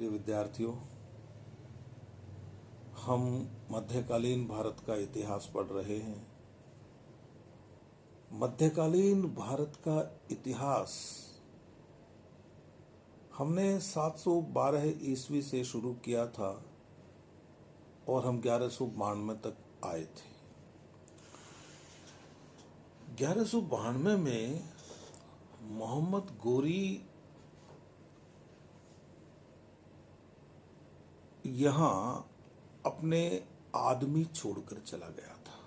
प्रिय विद्यार्थियों, हम मध्यकालीन भारत का इतिहास पढ़ रहे हैं। मध्यकालीन भारत का इतिहास हमने 712 ईस्वी से शुरू किया था और हम 1192 तक आए थे। 1192 में मोहम्मद गोरी यहाँ अपने आदमी छोड़कर चला गया था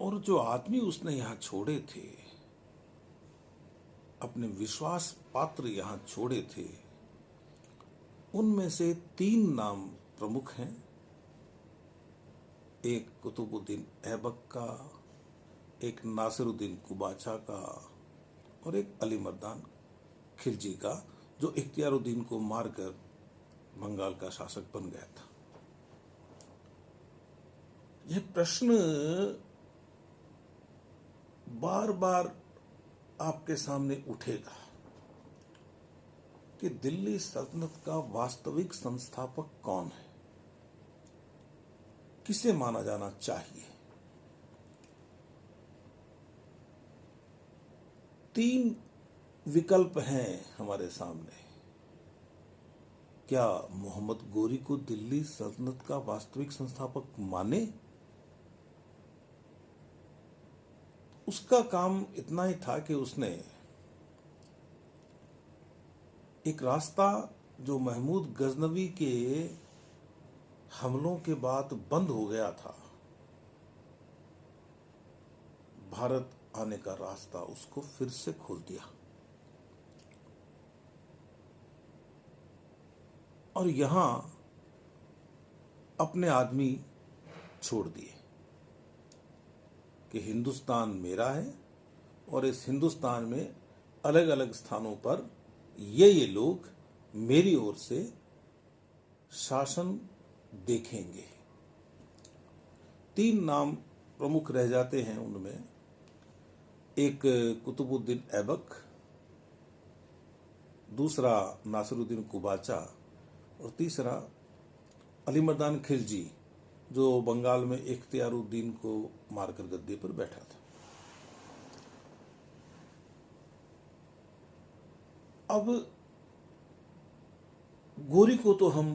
और जो आदमी उसने यहाँ छोड़े थे, अपने विश्वास पात्र यहाँ छोड़े थे, उनमें से 3 नाम प्रमुख हैं। एक कुतुबुद्दीन ऐबक का, एक नासिरुद्दीन कुबाचा का और एक अली मर्दान खिलजी का, जो इख्तियारुद्दीन को मारकर बंगाल का शासक बन गया था। यह प्रश्न बार बार आपके सामने उठेगा कि दिल्ली सल्तनत का वास्तविक संस्थापक कौन है, किसे माना जाना चाहिए। 3 विकल्प हैं हमारे सामने। क्या मोहम्मद गोरी को दिल्ली सल्तनत का वास्तविक संस्थापक माने? उसका काम इतना ही था कि उसने एक रास्ता जो महमूद गजनवी के हमलों के बाद बंद हो गया था, भारत आने का रास्ता, उसको फिर से खोल दिया और यहां अपने आदमी छोड़ दिए कि हिंदुस्तान मेरा है और इस हिंदुस्तान में अलग अलग स्थानों पर ये लोग मेरी ओर से शासन देखेंगे। 3 नाम प्रमुख रह जाते हैं उनमें। एक कुतुबुद्दीन ऐबक, दूसरा नासिरुद्दीन कुबाचा और तीसरा अली मर्दान खिलजी, जो बंगाल में इख्तियारुद्दीन को मारकर गद्दी पर बैठा था। अब गोरी को तो हम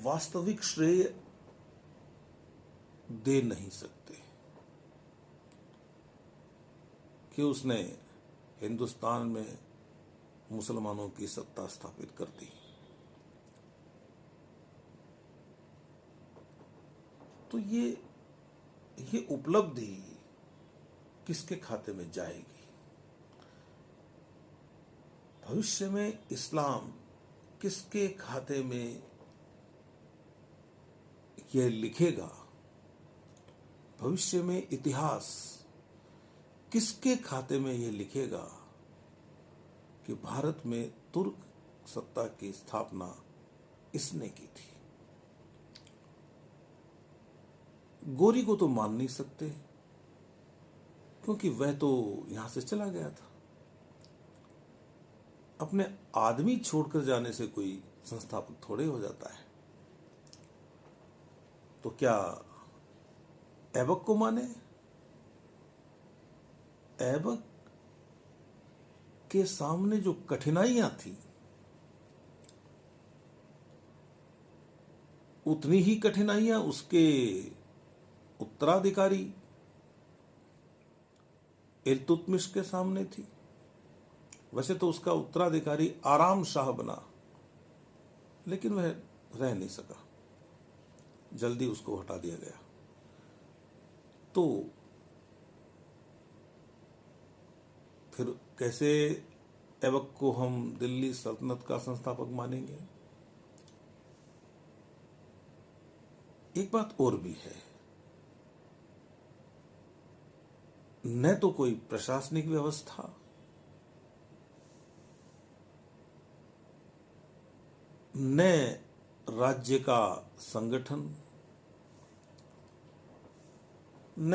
वास्तविक श्रेय दे नहीं सकते कि उसने हिंदुस्तान में मुसलमानों की सत्ता स्थापित कर दी। तो ये उपलब्धि किसके खाते में जाएगी? भविष्य में इस्लाम किसके खाते में यह लिखेगा? भविष्य में इतिहास किसके खाते में यह लिखेगा कि भारत में तुर्क सत्ता की स्थापना इसने की थी? गोरी को तो मान नहीं सकते क्योंकि वह तो यहां से चला गया था। अपने आदमी छोड़कर जाने से कोई संस्थापक थोड़े हो जाता है। तो क्या ऐबक को माने? ऐबक के सामने जो कठिनाइयां थी, उतनी ही कठिनाइयां उसके उत्तराधिकारी इल्तुतमिश के सामने थी। वैसे तो उसका उत्तराधिकारी आराम शाह बना, लेकिन वह रह नहीं सका, जल्दी उसको हटा दिया गया। तो फिर कैसे ऐबक को हम दिल्ली सल्तनत का संस्थापक मानेंगे? एक बात और भी है, न तो कोई प्रशासनिक व्यवस्था, न राज्य का संगठन, न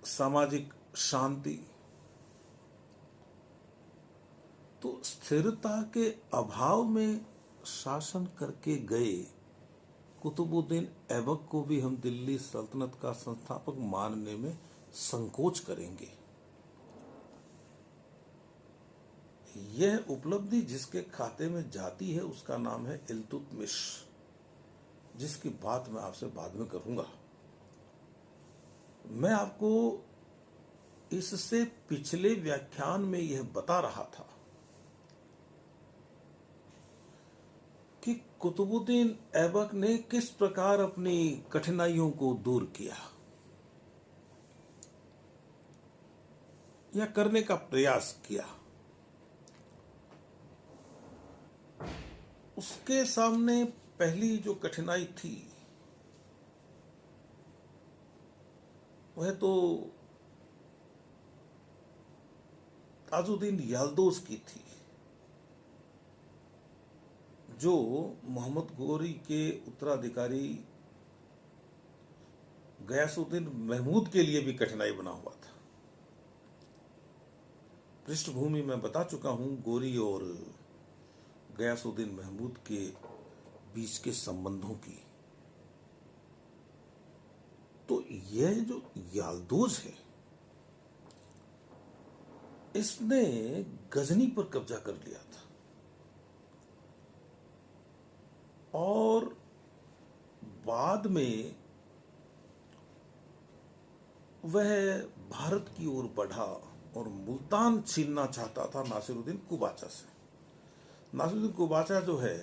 सामाजिक शांति, तो स्थिरता के अभाव में शासन करके गए कुतुबुद्दीन ऐबक को भी हम दिल्ली सल्तनत का संस्थापक मानने में संकोच करेंगे। यह उपलब्धि जिसके खाते में जाती है उसका नाम है इल्तुतमिश, जिसकी बात मैं आपसे बाद में करूंगा। मैं आपको इससे पिछले व्याख्यान में यह बता रहा था कि कुतुबुद्दीन ऐबक ने किस प्रकार अपनी कठिनाइयों को दूर किया या करने का प्रयास किया। उसके सामने पहली जो कठिनाई थी वह तो ताजुद्दीन याल्दोज की थी, जो मोहम्मद गोरी के उत्तराधिकारी गयासुद्दीन महमूद के लिए भी कठिनाई बना हुआ था। पृष्ठभूमि मैं बता चुका हूं गोरी और गयासुद्दीन महमूद के बीच के संबंधों की। तो यह जो याल्दोज है, इसने गजनी पर कब्जा कर लिया था और बाद में वह भारत की ओर बढ़ा और मुल्तान छीनना चाहता था नासिरुद्दीन कुबाचा से। नासिरुद्दीन कुबाचा जो है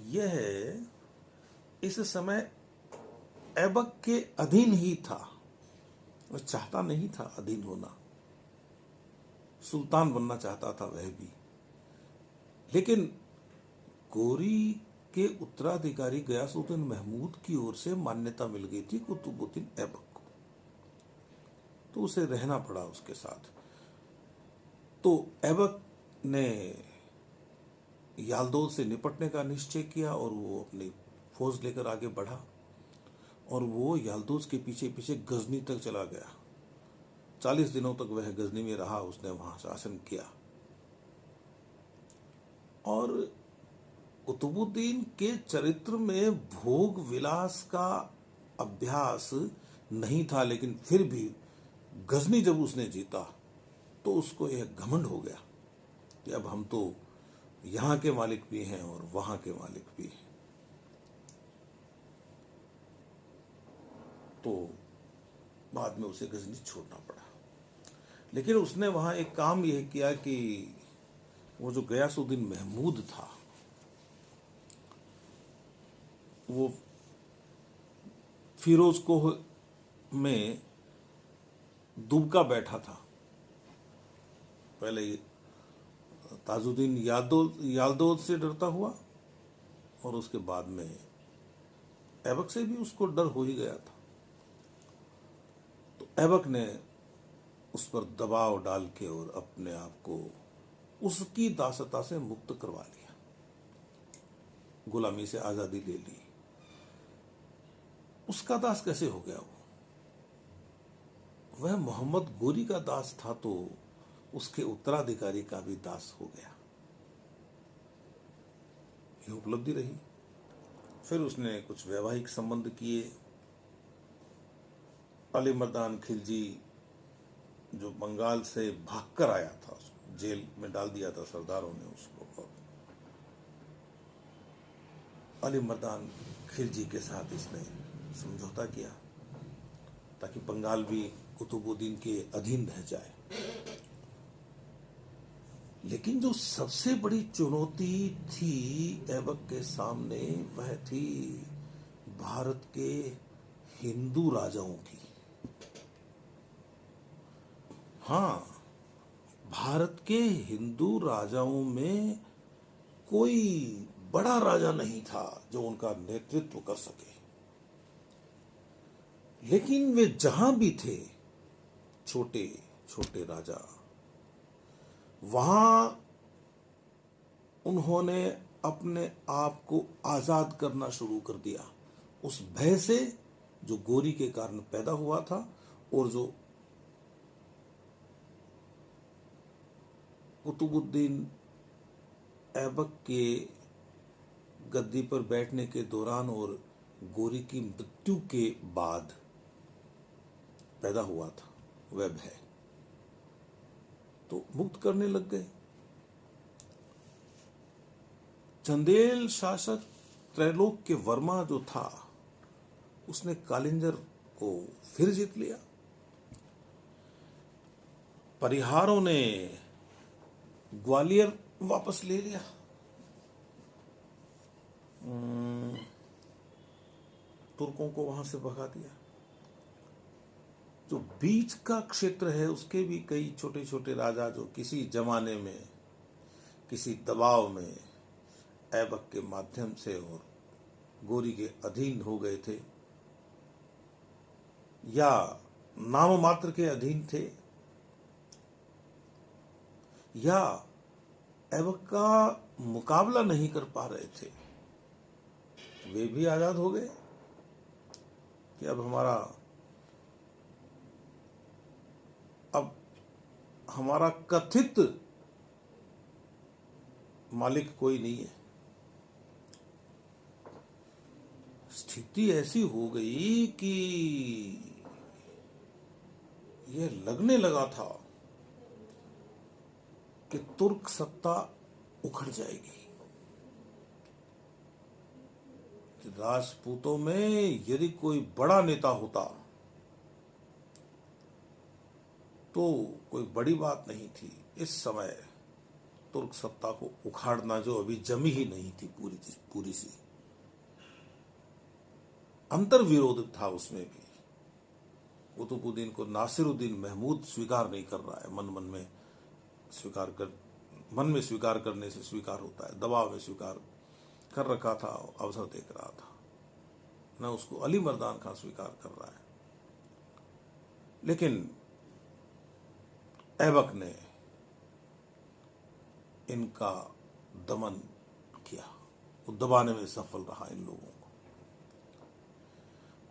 यह इस समय ऐबक के अधीन ही था, वह चाहता नहीं था अधीन होना, सुल्तान बनना चाहता था वह भी। लेकिन गोरी के उत्तराधिकारी गयासुद्दीन महमूद की ओर से मान्यता मिल गई थी कुतुबुद्दीन ऐबक को, तो उसे रहना पड़ा उसके साथ। तो ऐबक ने याल्दोज से निपटने का निश्चय किया और वो अपनी फौज लेकर आगे बढ़ा और वो याल्दोज के पीछे पीछे गजनी तक चला गया। 40 दिनों तक वह गजनी में रहा, उसने वहां शासन किया। और कुतुबुद्दीन के चरित्र में भोग विलास का अभ्यास नहीं था, लेकिन फिर भी गजनी जब उसने जीता तो उसको यह घमंड हो गया कि अब हम तो यहां के मालिक भी हैं और वहां के मालिक भी हैं। तो बाद में उसे गजनी छोड़ना पड़ा। लेकिन उसने वहां एक काम यह किया कि वो जो गयासुद्दीन महमूद था वो फिरोजकोह में दुबका बैठा था। पहले ताजुद्दीन याल्दोज से डरता हुआ और उसके बाद में ऐबक से भी उसको डर हो ही गया था। तो ऐबक ने उस पर दबाव डाल के और अपने आप को उसकी दासता से मुक्त करवा लिया, गुलामी से आजादी ले ली। उसका दास कैसे हो गया? वह मोहम्मद गोरी का दास था तो उसके उत्तराधिकारी का भी दास हो गया। यह उपलब्धि रही। फिर उसने कुछ वैवाहिक संबंध किए। अली मर्दान खिलजी जो बंगाल से भागकर आया था, जेल में डाल दिया था सरदारों ने उसको, और अली मर्दान खिलजी के साथ इसने समझौता किया ताकि बंगाल भी कुतुबुद्दीन के अधीन रह जाए। लेकिन जो सबसे बड़ी चुनौती थी ऐबक के सामने वह थी भारत के हिंदू राजाओं की। हाँ, भारत के हिंदू राजाओं में कोई बड़ा राजा नहीं था जो उनका नेतृत्व कर सके। लेकिन वे जहां भी थे, छोटे छोटे राजा, वहां उन्होंने अपने आप को आजाद करना शुरू कर दिया उस भय से जो गोरी के कारण पैदा हुआ था और जो कुतुबुद्दीन ऐबक के गद्दी पर बैठने के दौरान और गोरी की मृत्यु के बाद पैदा हुआ था वह भय, तो मुक्त करने लग गए। चंदेल शासक त्रैलोक्य वर्मा जो था उसने कालिंजर को फिर जीत लिया। परिहारों ने ग्वालियर वापस ले लिया। तुर्कों को वहां से भगा दिया। जो बीच का क्षेत्र है उसके भी कई छोटे छोटे राजा जो किसी जमाने में किसी दबाव में ऐबक के माध्यम से और गोरी के अधीन हो गए थे या नाम मात्र के अधीन थे या ऐबक का मुकाबला नहीं कर पा रहे थे, वे भी आजाद हो गए कि अब हमारा कथित मालिक कोई नहीं है। स्थिति ऐसी हो गई कि यह लगने लगा था कि तुर्क सत्ता उखड़ जाएगी। राजपूतों में यदि कोई बड़ा नेता होता तो कोई बड़ी बात नहीं थी। इस समय तुर्क सत्ता को उखाड़ना जो अभी जमी ही नहीं थी पूरी सी, अंतर विरोध था उसमें भी। कुतुबुद्दीन को नासिरुद्दीन महमूद स्वीकार नहीं कर रहा है, मन में स्वीकार करने से स्वीकार होता है, दबाव में स्वीकार कर रखा था, अवसर देख रहा था, न उसको अली मर्दान खान स्वीकार कर रहा है। लेकिन ऐबक ने इनका दमन किया, वो दबाने में सफल रहा इन लोगों को।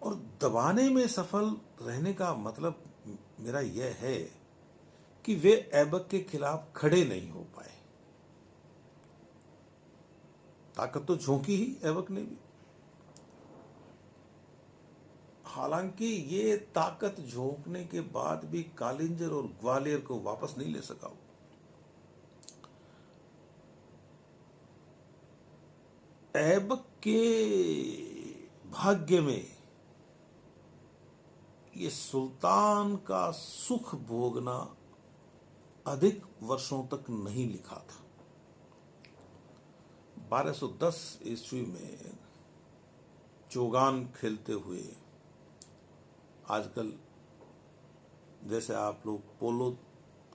और दबाने में सफल रहने का मतलब मेरा यह है कि वे ऐबक के खिलाफ खड़े नहीं हो पाए। ताकत तो झोंकी ही ऐबक ने भी, हालांकि ये ताकत झोंकने के बाद भी कालिंजर और ग्वालियर को वापस नहीं ले सका। ऐबक के भाग्य में ये सुल्तान का सुख भोगना अधिक वर्षों तक नहीं लिखा था। 1210 ईस्वी में चौगान खेलते हुए, आजकल जैसे आप लोग पोलो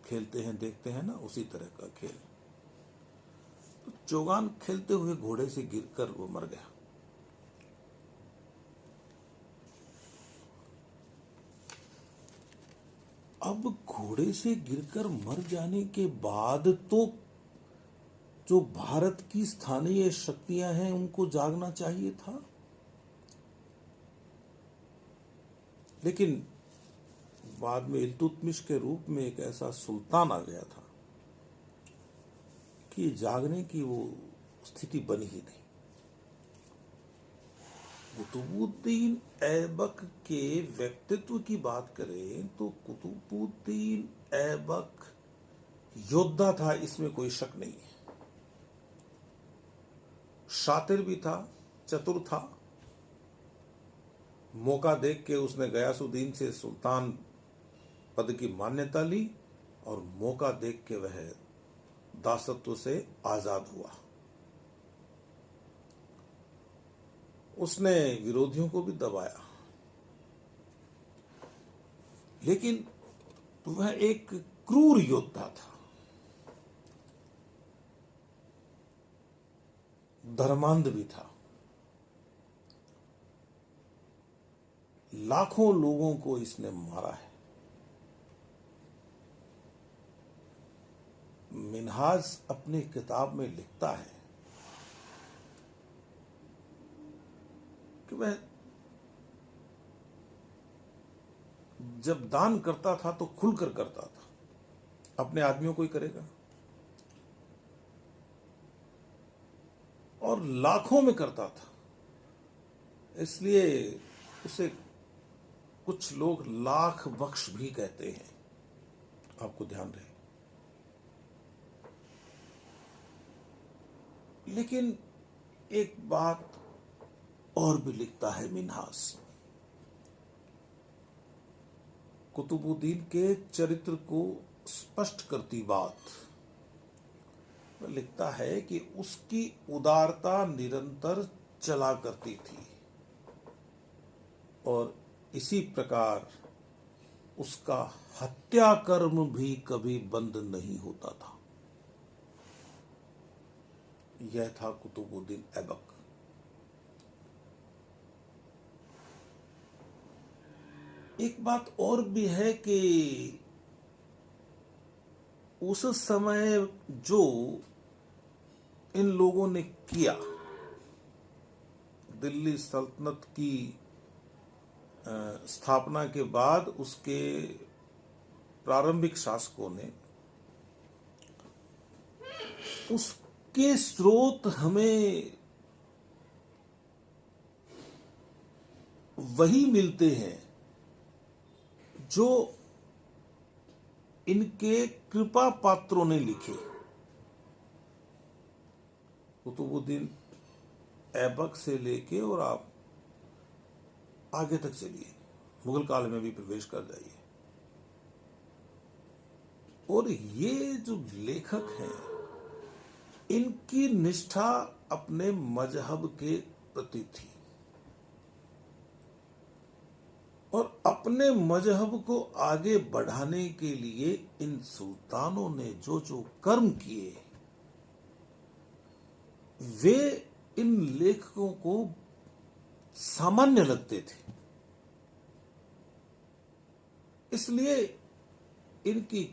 खेलते हैं देखते हैं ना, उसी तरह का खेल, तो चौगान खेलते हुए घोड़े से गिरकर वो मर गया। अब घोड़े से गिरकर मर जाने के बाद तो जो भारत की स्थानीय शक्तियां हैं उनको जागना चाहिए था, लेकिन बाद में इल्तुतमिश के रूप में एक ऐसा सुल्तान आ गया था कि जागने की वो स्थिति बनी ही नहीं। कुतुबुद्दीन ऐबक के व्यक्तित्व की बात करें तो कुतुबुद्दीन ऐबक योद्धा था, इसमें कोई शक नहीं है। शातिर भी था, चतुर था। मौका देख के उसने गयासुद्दीन से सुल्तान पद की मान्यता ली और मौका देख के वह दासत्व से आजाद हुआ। उसने विरोधियों को भी दबाया, लेकिन वह एक क्रूर योद्धा था, धर्मांध भी था। लाखों लोगों को इसने मारा है। मिन्हाज अपनी किताब में लिखता है कि वह जब दान करता था तो खुलकर करता था, अपने आदमियों को ही करेगा, और लाखों में करता था। इसलिए उसे कुछ लोग लाख बख्श भी कहते हैं, आपको ध्यान रहे। लेकिन एक बात और भी लिखता है मिन्हास, कुतुबुद्दीन के चरित्र को स्पष्ट करती बात। वह लिखता है कि उसकी उदारता निरंतर चला करती थी और इसी प्रकार उसका हत्या कर्म भी कभी बंद नहीं होता था। यह था कुतुबुद्दीन ऐबक। एक बात और भी है कि उस समय जो इन लोगों ने किया, दिल्ली सल्तनत की स्थापना के बाद उसके प्रारंभिक शासकों ने, उसके स्रोत हमें वही मिलते हैं जो इनके कृपा पात्रों ने लिखे। कुतुबुद्दीन ऐबक से लेके और आप आगे तक चलिए, मुगल काल में भी प्रवेश कर जाइए, और ये जो लेखक हैं इनकी निष्ठा अपने मजहब के प्रति थी और अपने मजहब को आगे बढ़ाने के लिए इन सुल्तानों ने जो जो कर्म किए वे इन लेखकों को सामान्य लगते थे। इसलिए इनकी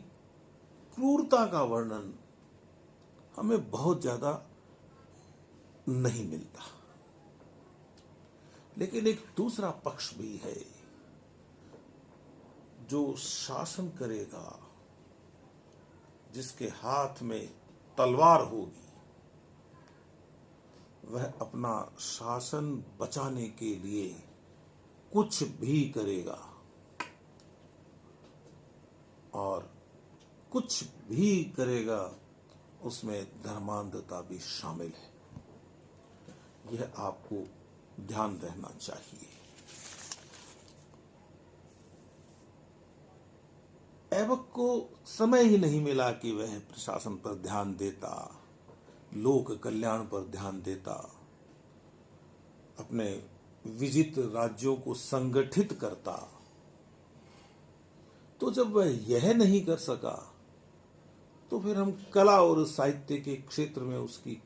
क्रूरता का वर्णन हमें बहुत ज्यादा नहीं मिलता। लेकिन एक दूसरा पक्ष भी है, जो शासन करेगा, जिसके हाथ में तलवार होगी, वह अपना शासन बचाने के लिए कुछ भी करेगा और कुछ भी करेगा उसमें धर्मांधता भी शामिल है। यह आपको ध्यान रहना चाहिए। ऐबक को समय ही नहीं मिला कि वह प्रशासन पर ध्यान देता, लोक कल्याण पर ध्यान देता, अपने विजित राज्यों को संगठित करता। तो जब वह यह नहीं कर सका तो फिर हम कला और साहित्य के क्षेत्र में उसकी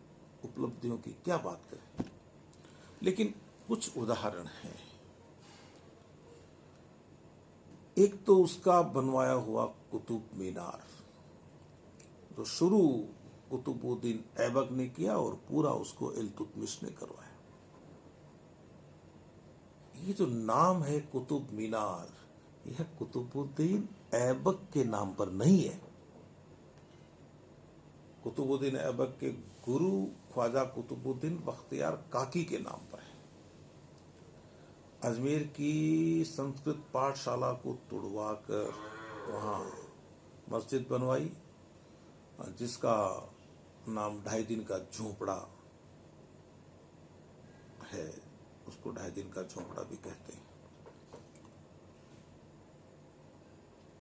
उपलब्धियों की क्या बात करें। लेकिन कुछ उदाहरण हैं। एक तो उसका बनवाया हुआ कुतुब मीनार, जो शुरू कुतुबुद्दीन ऐबक ने किया और पूरा उसको इल्तुतमिश ने करवाया। ये जो नाम है कुतुब मीनार, यह कुतुबुद्दीन ऐबक के नाम पर नहीं है। कुतुबुद्दीन ऐबक के गुरु ख्वाजा कुतुबुद्दीन बख्तियार काकी के नाम पर है। अजमेर की संस्कृत पाठशाला को तुड़वाकर वहाँ मस्जिद बनवाई, जिसका नाम 2.5 दिन का झोंपड़ा है। उसको 2.5 दिन का झोंपड़ा भी कहते हैं।